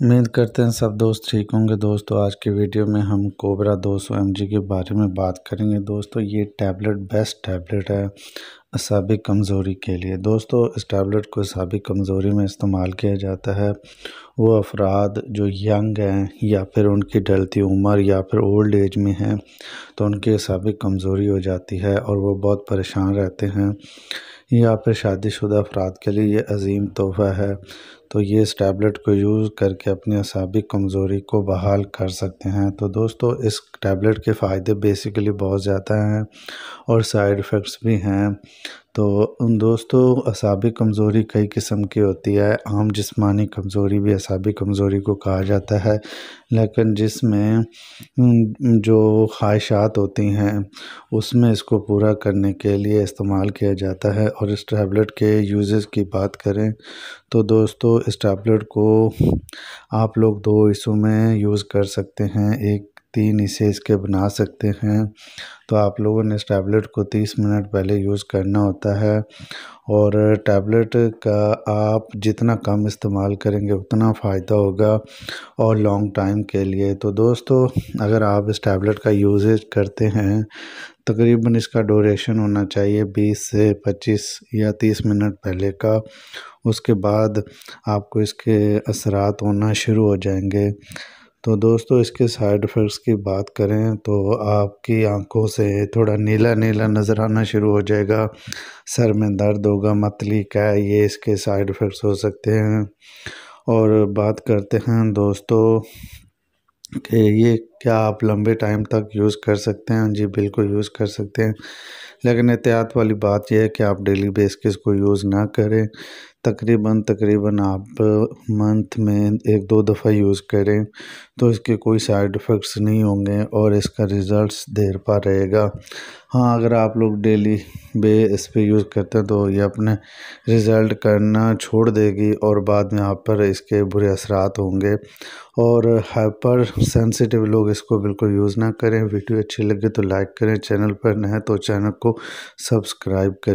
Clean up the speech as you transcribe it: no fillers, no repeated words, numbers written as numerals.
उम्मीद करते हैं सब दोस्त ठीक होंगे। दोस्तों आज के वीडियो में हम कोबरा 200 mg के बारे में बात करेंगे। दोस्तों ये टैबलेट बेस्ट टैबलेट है असाबी कमज़ोरी के लिए। दोस्तों इस टैबलेट को असाबी कमज़ोरी में इस्तेमाल किया जाता है वो अफराद जो यंग हैं या फिर उनकी ढलती उम्र या फिर ओल्ड एज में हैं, तो उनकी असाबी कमज़ोरी हो जाती है और वो बहुत परेशान रहते हैं, या फिर शादीशुदा अफराद के लिए ये अजीम तोहफ़ा है। तो ये इस टैबलेट को यूज़ करके अपनी असाबी कमज़ोरी को बहाल कर सकते हैं। तो दोस्तों इस टैबलेट के फ़ायदे बेसिकली बहुत ज़्यादा हैं और साइड इफ़ेक्ट्स भी हैं। तो दोस्तों असाबी कमज़ोरी कई किस्म की होती है। आम जिस्मानी कमज़ोरी भी असाबी कमज़ोरी को कहा जाता है, लेकिन जिसमें जो ख्वाहिशात होती हैं उसमें इसको पूरा करने के लिए इस्तेमाल किया जाता है। और इस टैबलेट के यूजेस की बात करें तो दोस्तों इस टैबलेट को आप लोग 2 हिस्सों में यूज़ कर सकते हैं, एक 3 हिस्से इसके बना सकते हैं। तो आप लोगों ने इस टैबलेट को 30 मिनट पहले यूज़ करना होता है और टैबलेट का आप जितना कम इस्तेमाल करेंगे उतना फ़ायदा होगा और लॉन्ग टाइम के लिए। तो दोस्तों अगर आप इस टैबलेट का यूजेज करते हैं, तकरीबन इसका ड्यूरेशन होना चाहिए 20 से 25 या 30 मिनट पहले का। उसके बाद आपको इसके असरात होना शुरू हो जाएंगे। तो दोस्तों इसके साइड इफ़ेक्ट्स की बात करें तो आपकी आंखों से थोड़ा नीला नीला नज़र आना शुरू हो जाएगा, सर में दर्द होगा, मतली का ये इसके साइड इफ़ेक्ट्स हो सकते हैं। और बात करते हैं दोस्तों कि ये क्या आप लंबे टाइम तक यूज़ कर सकते हैं? जी बिल्कुल यूज़ कर सकते हैं, लेकिन एहतियात वाली बात यह है कि आप डेली बेस के इसको यूज़ ना करें। तकरीबन आप मंथ में 1-2 दफ़ा यूज़ करें तो इसके कोई साइड इफ़ेक्ट्स नहीं होंगे और इसका रिज़ल्ट्स देर पा रहेगा। हाँ, अगर आप लोग डेली इस पे यूज़ करते हैं तो ये अपने रिज़ल्ट करना छोड़ देगी और बाद में आप पर इसके बुरे असरात होंगे। और हाइपर सेंसिटिव लोग इसको बिल्कुल यूज़ ना करें। वीडियो अच्छी लगे तो लाइक करें, चैनल पर नए हैं तो चैनल को सब्सक्राइब करें।